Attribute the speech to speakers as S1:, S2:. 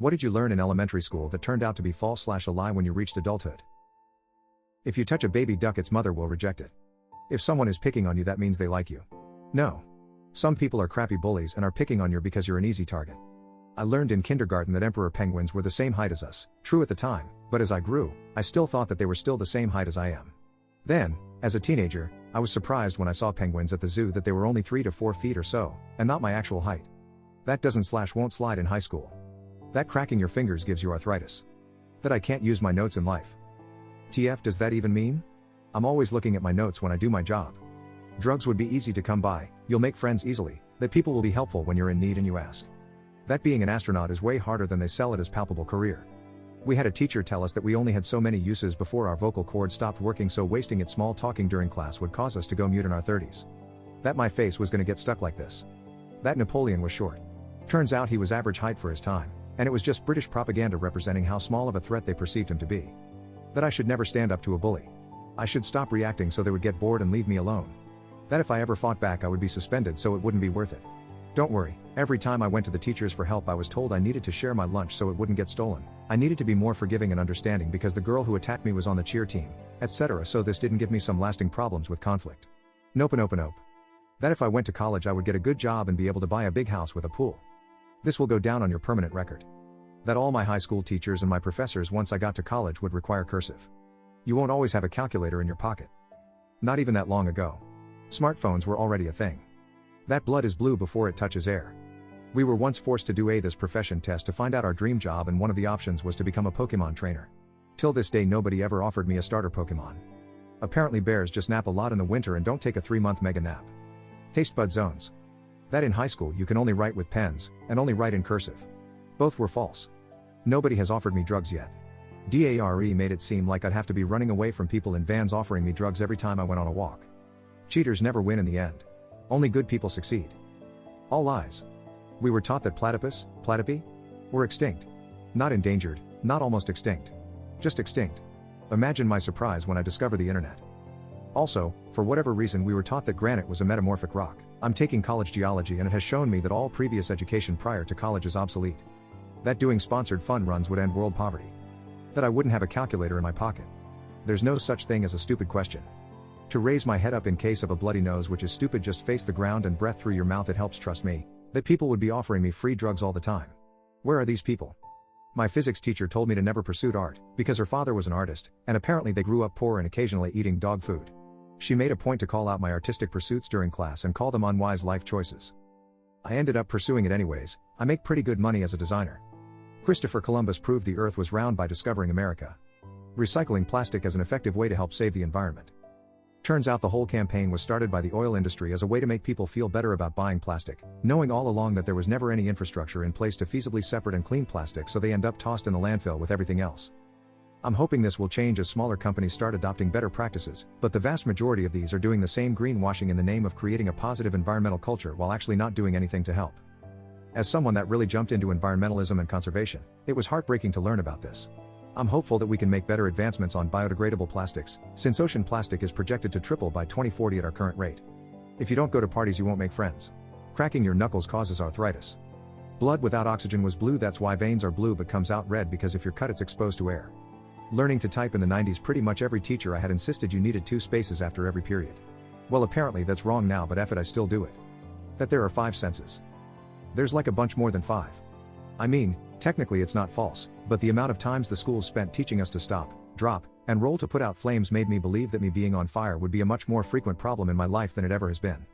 S1: What did you learn in elementary school that turned out to be false/a lie when you reached adulthood? If you touch a baby duck, its mother will reject it. If someone is picking on you, that means they like you. No. Some people are crappy bullies and are picking on you because you're an easy target. I learned in kindergarten that emperor penguins were the same height as us, true at the time, but as I grew, I still thought that they were still the same height as I am. Then, as a teenager, I was surprised when I saw penguins at the zoo that they were only 3 to 4 feet or so, and not my actual height. That doesn't/won't slide in high school. That cracking your fingers gives you arthritis. That I can't use my notes in life. TF, does that even mean? I'm always looking at my notes when I do my job. Drugs would be easy to come by, you'll make friends easily, that people will be helpful when you're in need and you ask. That being an astronaut is way harder than they sell it as palpable career. We had a teacher tell us that we only had so many uses before our vocal cords stopped working, so wasting it small talking during class would cause us to go mute in our 30s. That my face was gonna get stuck like this. That Napoleon was short. Turns out he was average height for his time, and it was just British propaganda representing how small of a threat they perceived him to be. That I should never stand up to a bully. I should stop reacting so they would get bored and leave me alone. That if I ever fought back, I would be suspended, so it wouldn't be worth it. Don't worry, every time I went to the teachers for help, I was told I needed to share my lunch so it wouldn't get stolen. I needed to be more forgiving and understanding because the girl who attacked me was on the cheer team, etc., so this didn't give me some lasting problems with conflict. Nope. That if I went to college, I would get a good job and be able to buy a big house with a pool. This will go down on your permanent record. That all my high school teachers and my professors once I got to college would require cursive. You won't always have a calculator in your pocket. Not even that long ago. Smartphones were already a thing. That blood is blue before it touches air. We were once forced to do this profession test to find out our dream job, and one of the options was to become a Pokemon trainer. Till this day, nobody ever offered me a starter Pokemon. Apparently bears just nap a lot in the winter and don't take a 3-month mega nap. Taste bud zones. That in high school you can only write with pens, and only write in cursive. Both were false. Nobody has offered me drugs yet. DARE made it seem like I'd have to be running away from people in vans offering me drugs every time I went on a walk. Cheaters never win in the end. Only good people succeed. All lies. We were taught that platypi, were extinct. Not endangered, not almost extinct. Just extinct. Imagine my surprise when I discovered the internet. Also, for whatever reason, we were taught that granite was a metamorphic rock. I'm taking college geology and it has shown me that all previous education prior to college is obsolete. That doing sponsored fun runs would end world poverty. That I wouldn't have a calculator in my pocket. There's no such thing as a stupid question. To raise my head up in case of a bloody nose, which is stupid, just face the ground and breath through your mouth, it helps, trust me. That people would be offering me free drugs all the time. Where are these people? My physics teacher told me to never pursue art, because her father was an artist, and apparently they grew up poor and occasionally eating dog food. She made a point to call out my artistic pursuits during class and call them unwise life choices. I ended up pursuing it anyways. I make pretty good money as a designer. Christopher Columbus proved the earth was round by discovering America. Recycling plastic as an effective way to help save the environment. Turns out the whole campaign was started by the oil industry as a way to make people feel better about buying plastic, knowing all along that there was never any infrastructure in place to feasibly separate and clean plastic, so they end up tossed in the landfill with everything else. I'm hoping this will change as smaller companies start adopting better practices, but the vast majority of these are doing the same greenwashing in the name of creating a positive environmental culture while actually not doing anything to help. As someone that really jumped into environmentalism and conservation, it was heartbreaking to learn about this. I'm hopeful that we can make better advancements on biodegradable plastics, since ocean plastic is projected to triple by 2040 at our current rate. If you don't go to parties, you won't make friends. Cracking your knuckles causes arthritis. Blood without oxygen was blue, that's why veins are blue but comes out red, because if you're cut it's exposed to air. Learning to type in the 90s, pretty much every teacher I had insisted you needed 2 spaces after every period. Well, apparently that's wrong now, but F it, I still do it. That there are 5 senses. There's like a bunch more than 5. I mean, technically it's not false, but the amount of times the schools spent teaching us to stop, drop, and roll to put out flames made me believe that me being on fire would be a much more frequent problem in my life than it ever has been.